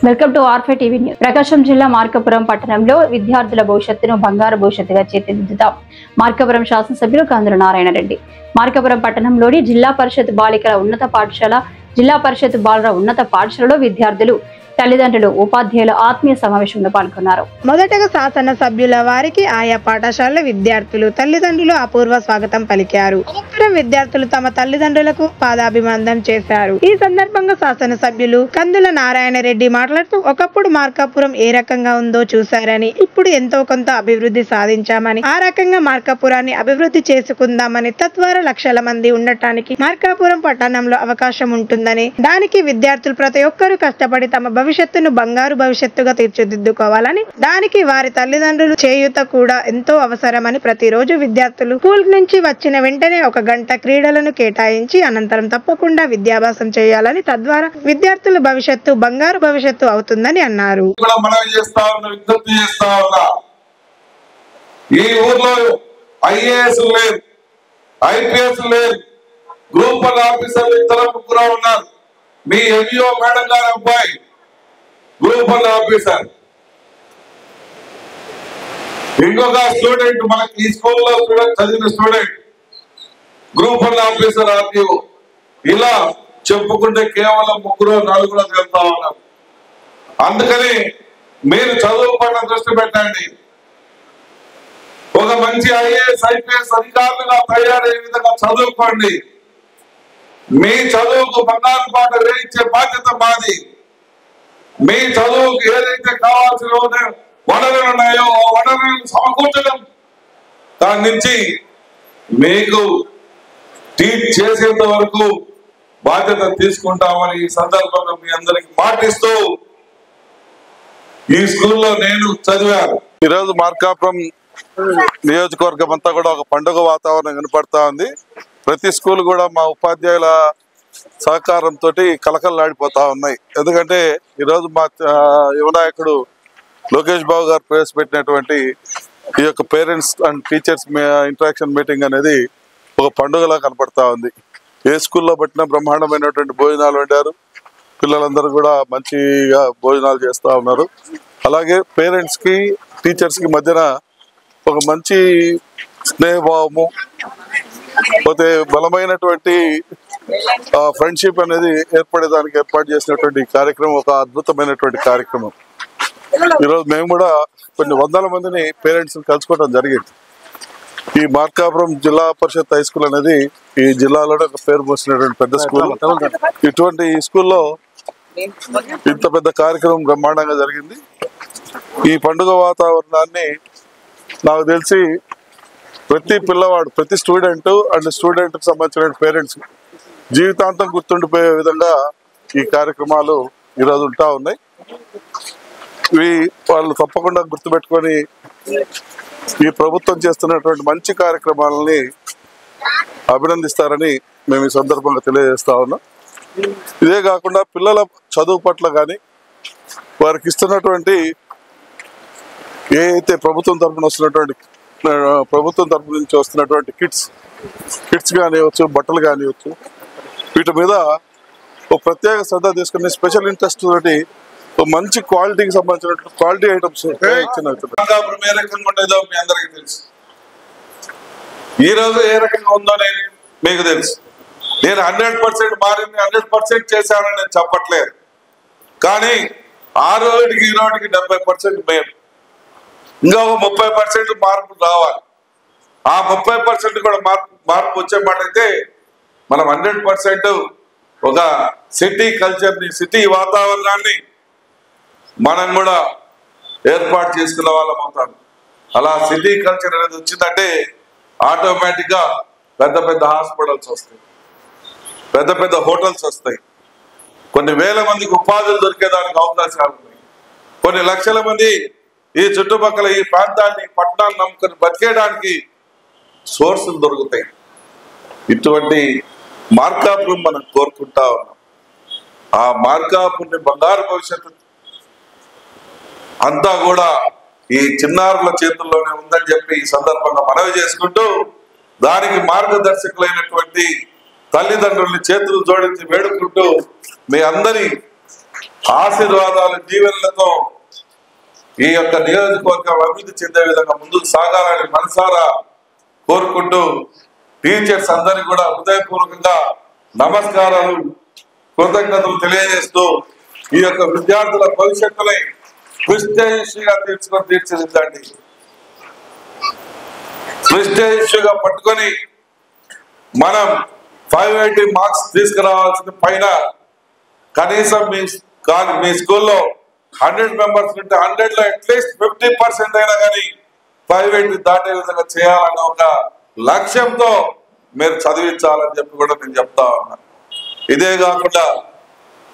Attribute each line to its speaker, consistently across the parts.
Speaker 1: Welcome to ఆర్ఫే TV news. Prakasam జిల్లా మార్కాపురం పట్టణంలో విద్యార్థుల భవిష్యత్తును బంగారు భవిష్యత్తుగా తీర్చిదిద్దుతాం. మార్కాపురం శాసనసభ్యులు కందుల నారాయణ రెడ్డి మార్కాపురం పట్టణంలోని జిల్లా పరిషత్ బాలికల ఉన్నత పాఠశాల, జిల్లా పరిషత్ బాలుర ఉన్నత పాఠశాలలో విద్యార్థులు, తల్లిదండ్రులు, ఉపాధ్యాయుల ఆత్మీయ సమావేశంలో పాల్గొన్నారు.
Speaker 2: మొదటగా శాసన సభ్యుల వారికి ఆయా పాఠశాలల విద్యార్థులు, తల్లిదండ్రులు అపూర్వ స్వాగతం పలికారు. అనంతరం విద్యార్థులు తమ తల్లిదండ్రులకు పాదాభివందనం చేశారు. ఈ సందర్భంగా శాసన సభ్యులు కందుల నారాయణ రెడ్డి మాట్లాడుతూ, ఒకప్పుడు మార్కాపురం ఏ రకంగా ఉందో చూశారని, ఇప్పుడు ఎంతో కొంత అభివృద్ధి సాధించామని, ఆ రకంగా మార్కాపురాన్ని అభివృద్ధి చేసుకుందామని, తద్వారా లక్షల మంది ఉండటానికి మార్కాపురం పట్టణంలో అవకాశం ఉంటుందని, దానికి విద్యార్థులు ప్రతి ఒక్కరూ కష్టపడి తమ భవిష్యత్తును బంగారు భవిష్యత్తుగా తీర్చిదిద్దుకోవాలని, దానికి వారి తల్లిదండ్రులు చేయూత కూడా ఎంతో అవసరమని, ప్రతిరోజు విద్యార్థులు స్కూల్ నుంచి వచ్చిన వెంటనే 1 గంట క్రీడలను కేటాయించి అనంతరం తప్పకుండా విద్యాభ్యాసం చేయాలని, తద్వారా విద్యార్థుల భవిష్యత్తు బంగారు భవిష్యత్తు అవుతుందని అన్నారు.
Speaker 3: ఈ ఊర్లో ఐఏఎస్ లేదు, ఐపీఎస్ లేదు, గ్రూప్ 1 ఆఫీసర్లు 2-3 ఉన్నారు. మీ ఎంఈఓ మేడం గారు అబ్బాయి గ్రూప్ 1 ఆఫీసర్, ఇంకొక స్టూడెంట్ మనకి ఈ స్కూల్లో చదివిన స్టూడెంట్ గ్రూప్ 1 ఆఫీసర్ ఆర్టీఓ. ఇలా చెప్పుకుంటే కేవలం 3-4 వెళ్తా ఉన్నారు. అందుకని మీరు చదువు పట్ల దృష్టి పెట్టండి. ఒక మంచి ఐఏఎస్ ఐపీఎస్ అధికారులుగా తయారయ్యే విధంగా చదువుకోండి. మీ చదువుకు బంగారు బాట వేయించే బాధ్యత మాది. మీ చదువుకు ఏదైతే కావాల్సిన వనరులు ఉన్నాయో ఆ వనరులను సమకూర్చడం, దాని నుంచి మీకు టీచ్ చేసేంత వరకు బాధ్యత తీసుకుంటామని ఈ సందర్భంగా మీ అందరికి మాటిస్తూ, ఈ స్కూల్లో నేను చదివాను. ఈరోజు మార్కాపురం నియోజకవర్గం అంతా కూడా ఒక పండుగ వాతావరణం కనపడతా ఉంది. ప్రతి స్కూల్ కూడా మా ఉపాధ్యాయుల సహకారంతో కలకలలాడిపోతా ఉన్నాయి. ఎందుకంటే ఈరోజు మా యువనాయకుడు లోకేష్ బాబు గారు ప్రవేశపెట్టినటువంటి ఈ యొక్క parents and teachers interaction meeting అనేది ఒక పండుగలా కనపడతా ఉంది. ఏ స్కూల్లో పట్టినా బ్రహ్మాండమైనటువంటి భోజనాలు వండారు. పిల్లలందరూ కూడా మంచిగా భోజనాలు చేస్తూ ఉన్నారు. అలాగే పేరెంట్స్కి టీచర్స్కి మధ్యన ఒక మంచి స్నేహభావము, పోతే బలమైనటువంటి ఫ్రెండ్షిప్ అనేది ఏర్పడేదానికి ఏర్పాటు చేసినటువంటి కార్యక్రమం ఒక అద్భుతమైనటువంటి కార్యక్రమం. ఈరోజు మేము కూడా కొన్ని 100 మందిని పేరెంట్స్ కలుసుకోవడం జరిగింది. ఈ మార్కాపురం జిల్లా పరిషత్ హై స్కూల్ అనేది ఈ జిల్లాలోనే ఒక పేరు మోసినటువంటి పెద్ద స్కూల్. ఇటువంటి ఈ స్కూల్లో ఇంత పెద్ద కార్యక్రమం బ్రహ్మాండంగా జరిగింది. ఈ పండుగ వాతావరణాన్ని నాకు తెలిసి ప్రతి పిల్లవాడు, ప్రతి స్టూడెంట్ అండ్ స్టూడెంట్కి సంబంధించిన పేరెంట్స్ జీవితాంతం గుర్తుండిపోయే విధంగా ఈ కార్యక్రమాలు ఈరోజు ఉంటా ఉన్నాయి. ఇవి వాళ్ళు తప్పకుండా గుర్తుపెట్టుకొని ఈ ప్రభుత్వం చేస్తున్నటువంటి మంచి కార్యక్రమాలని అభినందిస్తారని మేము ఈ సందర్భంగా తెలియజేస్తా ఉన్నాం. ఇదే కాకుండా పిల్లల చదువు పట్ల కానీ వారికి ఇస్తున్నటువంటి ఏదైతే ప్రభుత్వం తరఫున నుంచి వస్తున్నటువంటి కిట్స్ కానివచ్చు, బట్టలు కానివచ్చు, వీటి మీద ఒక ప్రత్యేక శ్రద్ధ తీసుకుని స్పెషల్ ఇంట్రెస్ట్ తోటి మంచి క్వాలిటీకి సంబంధించిన క్వాలిటీ ఐటమ్స్ ఏ రకంగా ఉండేదో మీ అందరికీ తెలుసు. ఈ రోజు ఏ రకంగా ఉందో మీకు తెలుసు. నేను 100% మారింది, 100% చేశానని నేను చెప్పట్లేదు. కానీ ఆ రోజుకి ఈ రోజుకి 70% మేము ఇంకా ఒక 30% మార్పు రావాలి. ఆ 30% కూడా మార్పు వచ్చే మాట అయితే మనం 100% ఒక సిటీ కల్చర్ని, సిటీ వాతావరణాన్ని మనం కూడా ఏర్పాటు చేసుకున్న వాళ్ళం అవుతాం. అలా సిటీ కల్చర్ అనేది వచ్చిందంటే ఆటోమేటిక్గా పెద్ద పెద్ద హాస్పిటల్స్ వస్తాయి, పెద్ద పెద్ద హోటల్స్ వస్తాయి, కొన్ని వేల మందికి ఉపాధులు దొరికేదానికి అవకాశాలు ఉన్నాయి, కొన్ని లక్షల మంది ఈ చుట్టుపక్కల ఈ ప్రాంతాన్ని, పట్టణాన్ని నమ్ముకొని బతికేయడానికి సోర్సులు దొరుకుతాయి. ఇటువంటి మార్కాపురం మనం కోరుకుంటా ఉన్నాం. ఆ మార్కాపురం బంగారు భవిష్యత్తు అంతా కూడా ఈ చిన్నారుల చేతుల్లోనే ఉందని చెప్పి ఈ సందర్భంగా మనవి చేసుకుంటూ, దానికి మార్గదర్శకులైనటువంటి తల్లిదండ్రుల్ని చేతులు జోడించి వేడుకుంటూ మీ అందరి ఆశీర్వాదాలు దీవెనలతో ఈ యొక్క నియోజకవర్గం అభివృద్ధి చెందే విధంగా ముందుకు సాగాలని మనసారా కోరుకుంటూ టీచర్స్ అందరికీ కూడా హృదయపూర్వకంగా నమస్కారాలు కృతజ్ఞతలు తెలియజేస్తూ ఈ యొక్క విద్యార్థుల భవిష్యత్తుని ప్రిస్టేజియస్గా తీర్చిదిద్దండి. ప్రిస్టేజియస్గా పట్టుకొని మనం 580 మార్క్స్ తీసుకురావాల్సిన పైన కనీసం మీ స్కూల్లో 100 మెంబర్స్ ఉంటే 100లో అట్లీస్ట్ 50% అయినా కానీ 580 దాటే విధంగా చేయాలన్న ఒక లక్ష్యంతో మీరు చదివించాలని చెప్పి కూడా నేను చెప్తా ఉన్నా. ఇదే కాకుండా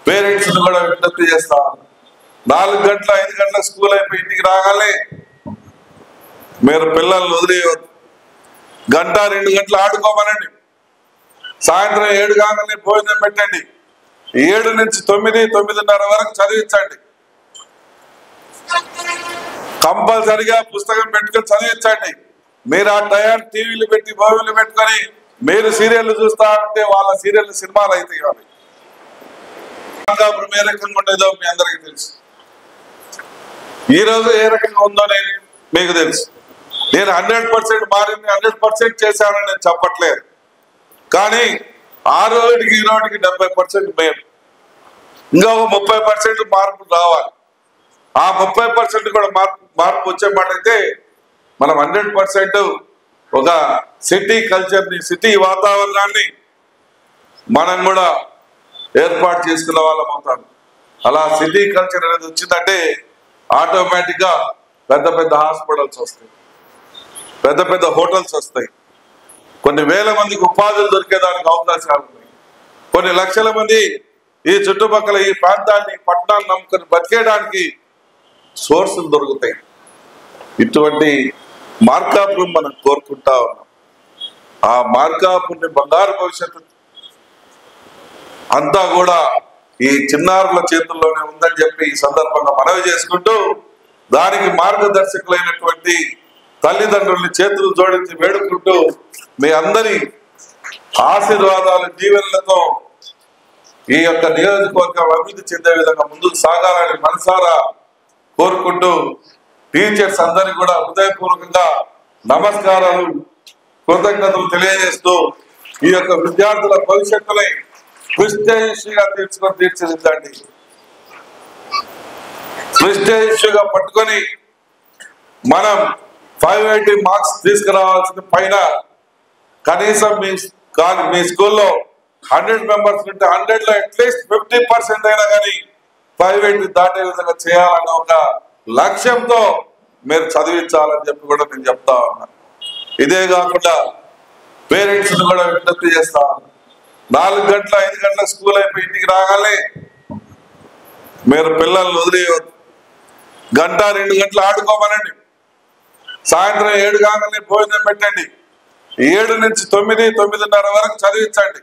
Speaker 3: పేరెంట్స్ కూడా విజ్ఞప్తి చేస్తా ఉన్నా. 4 గంటల 5 గంటల స్కూల్ అయిపోయి ఇంటికి రాగానే మీరు పిల్లల్ని వదిలేయవద్దు. 1-2 గంటలు ఆడుకోమనండి. సాయంత్రం 7 కాగానే భోజనం పెట్టండి. 7 నుంచి 9, 9:30 వరకు చదివించండి. కంపల్సరిగా పుస్తకం పెట్టుకొని చదివించండి. మీరు ఆ టయాన్ని టీవీలు పెట్టి మూవీలు పెట్టుకొని మీరు సీరియల్ చూస్తా ఉంటే వాళ్ళ సీరియల్ సినిమాలు అవుతాయి. అవి ఏ రకంగా ఉండేదో మీ అందరికీ తెలుసు. ఈ రోజు ఏ రకంగా ఉందో మీకు తెలుసు. నేను 100% మారింది 100% చేశానని నేను చెప్పట్లేదు. కానీ ఆ రోజుకి ఈ రోజుకి 70% మేము ఇంకా 30% మార్పు రావాలి. ఆ 30% కూడా మార్పు వచ్చే మాట అయితే మనం 100% ఒక సిటీ కల్చర్ని, సిటీ వాతావరణాన్ని మనం కూడా ఏర్పాటు చేసుకున్న వాళ్ళం అవుతాం. అలా సిటీ కల్చర్ అనేది వచ్చిందంటే ఆటోమేటిక్గా పెద్ద పెద్ద హాస్పిటల్స్ వస్తాయి, పెద్ద పెద్ద హోటల్స్ వస్తాయి, కొన్ని వేల మందికి ఉపాధులు దొరికేదానికి అవకాశాలు ఉన్నాయి, కొన్ని లక్షల మంది ఈ చుట్టుపక్కల ఈ ప్రాంతాన్ని పట్టణాన్ని నమ్ముకొని బతికేయడానికి సోర్సులు దొరుకుతాయి. ఇటువంటి మార్కాపురం మనం కోరుకుంటా ఉన్నాం. ఆ మార్కాపురం బంగారు భవిష్యత్తు అంతా కూడా ఈ చిన్నారుల చేతుల్లోనే ఉందని చెప్పి ఈ సందర్భంగా మనవి చేసుకుంటూ, దానికి మార్గదర్శకులైనటువంటి తల్లిదండ్రుల్ని చేతులు జోడించి వేడుకుంటూ మీ అందరి ఆశీర్వాదాలు దీవెనలతో ఈ యొక్క నియోజకవర్గం అభివృద్ధి చెందే విధంగా ముందుకు సాగాలని మనసారా కోరుకుంటూ టీచర్స్ అందరికీ కూడా హృదయపూర్వకంగా నమస్కారాలు కృతజ్ఞతలు తెలియజేస్తూ ఈ యొక్క విద్యార్థుల భవిష్యత్తుని ప్రిస్టేజియస్గా తీర్చిదిద్దండి. ప్రిస్టేజియస్గా పట్టుకొని మనం 580 మార్క్స్ తీసుకురావాల్సిన పైన కనీసం మీ స్కూల్లో 100 మెంబర్స్ ఉంటే 100లో అట్లీస్ట్ 50% అయినా కానీ 580 దాటే విధంగా చేయాలన్న ఒక లక్ష్యంతో మీరు చదివించాలని చెప్పి కూడా నేను చెప్తా ఉన్నా. ఇదే కాకుండా పేరెంట్స్ కూడా విజ్ఞప్తి చేస్తా ఉన్నా. 4 గంటల 5 గంటల స్కూల్ అయిపోయి ఇంటికి రాగానే మీరు పిల్లల్ని వదిలేయవద్దు. 1-2 గంటలు ఆడుకోమనండి. సాయంత్రం 7 కాగానే భోజనం పెట్టండి. 7 నుంచి 9, 9:30 వరకు చదివించండి.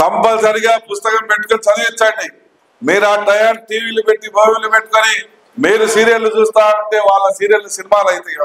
Speaker 3: కంపల్సరిగా పుస్తకం పెట్టుకొని చదివించండి. మీరు ఆ టయాన్ని టీవీలు పెట్టి మూవీలు పెట్టుకొని మీరు సీరియల్ చూస్తా ఉంటే వాళ్ళ సీరియల్ సినిమాలు అవుతాయి.